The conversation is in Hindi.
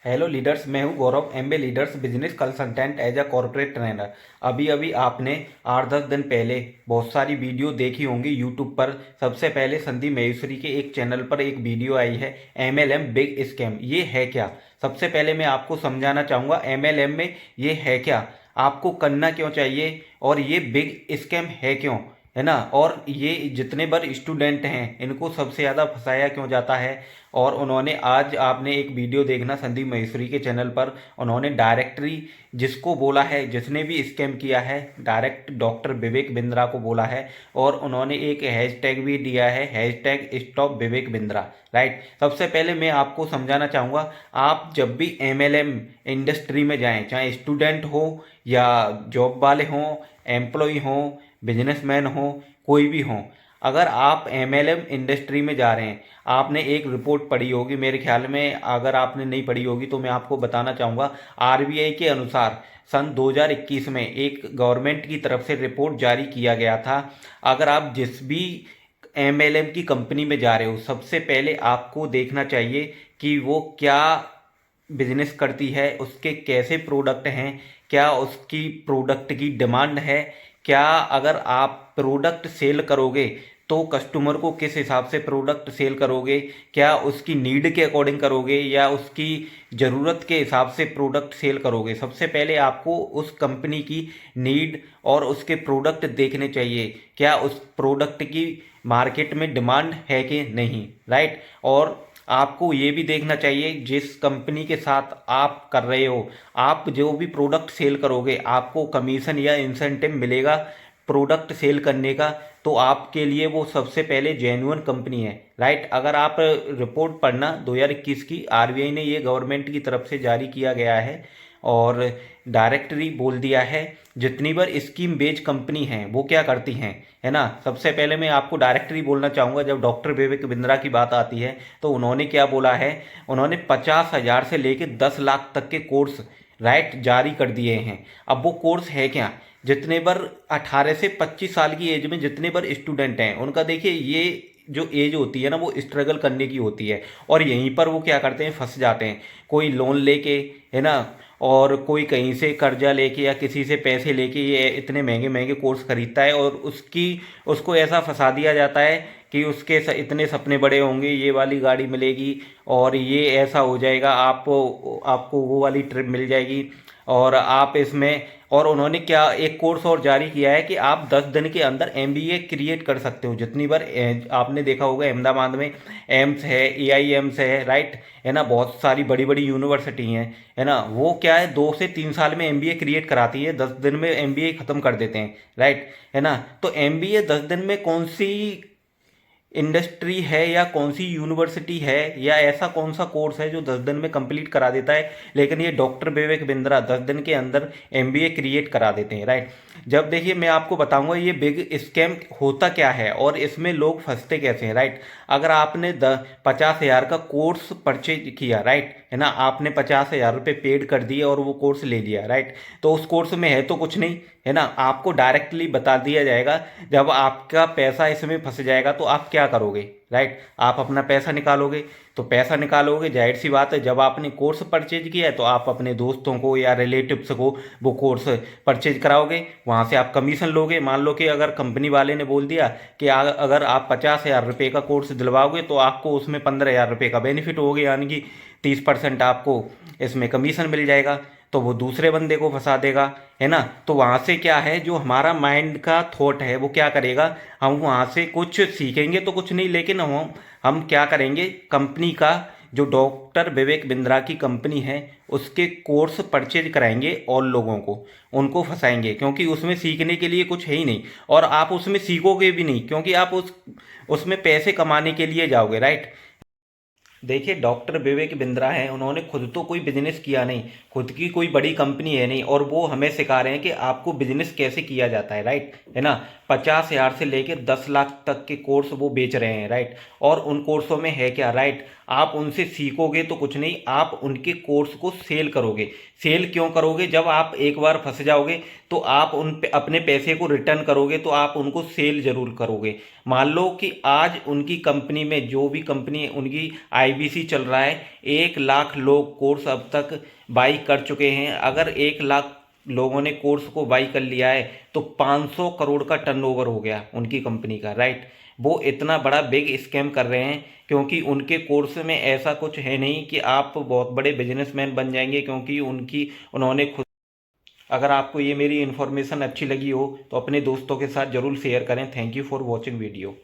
हेलो लीडर्स, मैं हूं गौरव, एमबे leaders business consultant as a corporate trainer. अभी अभी आपने 8-10 दिन पहले बहुत सारी वीडियो देखी होंगी यूट्यूब पर। सबसे पहले संदीप महेश्वरी के एक चैनल पर एक वीडियो आई है, एमएलएम बिग स्कैम। ये है क्या? सबसे पहले मैं आपको समझाना चाहूँगा एमएलएम में ये है क्या, आपको करना क्यों चाहिए और ये बिग स्कैम है क्यों, है ना। और ये जितने बार स्टूडेंट हैं इनको सबसे ज़्यादा फंसाया क्यों जाता है। और उन्होंने आज आपने एक वीडियो देखना संदीप महेश्वरी के चैनल पर, उन्होंने डायरेक्टरी जिसको बोला है, जिसने भी स्कैम किया है, डायरेक्ट डॉक्टर विवेक बिंद्रा को बोला है। और उन्होंने एक हैशटैग भी दिया है, hashtag stop Vivek Bindra. Right. सबसे पहले मैं आपको समझाना चाहूँगा, आप जब भी एमएलएम इंडस्ट्री में जाएं, चाहे स्टूडेंट हो या जॉब वाले हों, एम्प्लॉय हों, बिजनेसमैन हो, कोई भी हो, अगर आप एमएलएम इंडस्ट्री में जा रहे हैं, आपने एक रिपोर्ट पढ़ी होगी मेरे ख्याल में, अगर आपने नहीं पढ़ी होगी तो मैं आपको बताना चाहूँगा। आरबीआई के अनुसार सन 2021 में एक गवर्नमेंट की तरफ से रिपोर्ट जारी किया गया था। अगर आप जिस भी एमएलएम की कंपनी में जा रहे हो, सबसे पहले आपको देखना चाहिए कि वो क्या बिजनेस करती है, उसके कैसे प्रोडक्ट हैं, क्या उसकी प्रोडक्ट की डिमांड है, क्या अगर आप प्रोडक्ट सेल करोगे तो कस्टमर को किस हिसाब से प्रोडक्ट सेल करोगे, क्या उसकी नीड के अकॉर्डिंग करोगे या उसकी ज़रूरत के हिसाब से प्रोडक्ट सेल करोगे। सबसे पहले आपको उस कंपनी की नीड और उसके प्रोडक्ट देखने चाहिए, क्या उस प्रोडक्ट की मार्केट में डिमांड है कि नहीं। राइट। और आपको ये भी देखना चाहिए जिस कंपनी के साथ आप कर रहे हो, आप जो भी प्रोडक्ट सेल करोगे आपको कमीशन या इंसेंटिव मिलेगा प्रोडक्ट सेल करने का, तो आपके लिए वो सबसे पहले जेन्युइन कंपनी है। राइट। अगर आप रिपोर्ट पढ़ना 2021 की, आरबीआई ने ये गवर्नमेंट की तरफ से जारी किया गया है और डायरेक्टरी बोल दिया है। जितनी बार स्कीम बेच कंपनी हैं वो क्या करती हैं, है ना। सबसे पहले मैं आपको डायरेक्टरी बोलना चाहूँगा, जब डॉक्टर विवेक बिंद्रा की बात आती है तो उन्होंने क्या बोला है, उन्होंने 50,000 से लेकर 10 लाख तक के कोर्स राइट जारी कर दिए हैं। अब वो कोर्स है क्या, जितने बार 18 से 25 साल की एज में जितने बार स्टूडेंट हैं उनका देखिए ये जो एज होती है ना वो स्ट्रगल करने की होती है, और यहीं पर वो क्या करते हैं, फंस जाते हैं। कोई लोन लेके, है ना, और कोई कहीं से कर्जा लेके या किसी से पैसे लेके ये इतने महंगे महंगे कोर्स खरीदता है और उसको ऐसा फंसा दिया जाता है कि उसके इतने सपने बड़े होंगे, ये वाली गाड़ी मिलेगी और ये ऐसा हो जाएगा, आपको वो वाली ट्रिप मिल जाएगी और आप इसमें। और उन्होंने क्या एक कोर्स और जारी किया है कि आप 10 दिन के अंदर एमबीए क्रिएट कर सकते हो। जितनी बार आपने देखा होगा अहमदाबाद में एम्स है, एआई एम्स है, राइट, है ना, बहुत सारी बड़ी बड़ी यूनिवर्सिटी हैं, है ना। वो क्या है, 2 से 3 साल में एमबीए क्रिएट कराती है, 10 दिन में एमबीए खत्म कर देते हैं। राइट, है ना। तो एमबीए 10 दिन में कौन सी इंडस्ट्री है या कौन सी यूनिवर्सिटी है या ऐसा कौन सा कोर्स है जो 10 दिन में कंप्लीट करा देता है, लेकिन ये डॉक्टर विवेक बिंद्रा 10 दिन के अंदर एमबीए क्रिएट करा देते हैं। राइट। जब देखिए मैं आपको बताऊंगा ये बिग स्कैम होता क्या है और इसमें लोग फंसते कैसे हैं। राइट। अगर आपने 50,000 का कोर्स परचेज किया, राइट, है ना, आपने 50,000 रुपये पेड कर दिए और वो कोर्स ले लिया, राइट, तो उस कोर्स में है तो कुछ नहीं, है ना। आपको डायरेक्टली बता दिया जाएगा, जब आपका पैसा इसमें फंस जाएगा तो आप क्या करोगे। राइट। आप अपना पैसा निकालोगे, तो पैसा निकालोगे, जाहिर सी बात है, जब आपने कोर्स परचेज किया है तो आप अपने दोस्तों को या रिलेटिव्स को वो कोर्स परचेज कराओगे, वहाँ से आप कमीशन लोगे। मान लो कि अगर कंपनी वाले ने बोल दिया कि अगर आप 50,000 रुपये का कोर्स दिलवाओगे तो आपको उसमें 15,000 रुपये का बेनिफिट होगा, यानी कि 30% आपको इसमें कमीशन मिल जाएगा, तो वो दूसरे बंदे को फंसा देगा, है ना। तो वहाँ से क्या है, जो हमारा माइंड का थॉट है वो क्या करेगा, हम वहाँ से कुछ सीखेंगे तो कुछ नहीं, लेकिन हम क्या करेंगे, कंपनी का जो डॉक्टर विवेक बिंद्रा की कंपनी है उसके कोर्स परचेज कराएंगे और लोगों को उनको फंसाएंगे, क्योंकि उसमें सीखने के लिए कुछ है ही नहीं और आप उसमें सीखोगे भी नहीं, क्योंकि आप उसमें पैसे कमाने के लिए जाओगे। राइट। देखिए डॉक्टर विवेक बिंद्रा हैं, उन्होंने खुद तो कोई बिजनेस किया नहीं, खुद की कोई बड़ी कंपनी है नहीं, और वो हमें सिखा रहे हैं कि आपको बिजनेस कैसे किया जाता है। राइट, है ना। 50,000 से लेके 10 लाख तक के कोर्स वो बेच रहे हैं, राइट। और उन कोर्सों में है क्या, राइट, आप उनसे सीखोगे तो कुछ नहीं, आप उनके कोर्स को सेल करोगे। सेल क्यों करोगे, जब आप एक बार फंस जाओगे तो आप अपने पैसे को रिटर्न करोगे, तो आप उनको सेल जरूर करोगे। मान लो कि आज उनकी कंपनी में, जो भी कंपनी उनकी आईबीसी चल रहा है, 1 लाख लोग कोर्स अब तक बाई कर चुके हैं। अगर 1 लाख लोगों ने कोर्स को बाई कर लिया है तो 500 करोड़ का टर्नओवर हो गया उनकी कंपनी का, राइट। वो इतना बड़ा बिग स्कैम कर रहे हैं, क्योंकि उनके कोर्स में ऐसा कुछ है नहीं कि आप बहुत बड़े बिजनेसमैन बन जाएंगे, क्योंकि उन्होंने खुद। अगर आपको ये मेरी इन्फॉर्मेशन अच्छी लगी हो तो अपने दोस्तों के साथ ज़रूर शेयर करें। Thank you for watching video.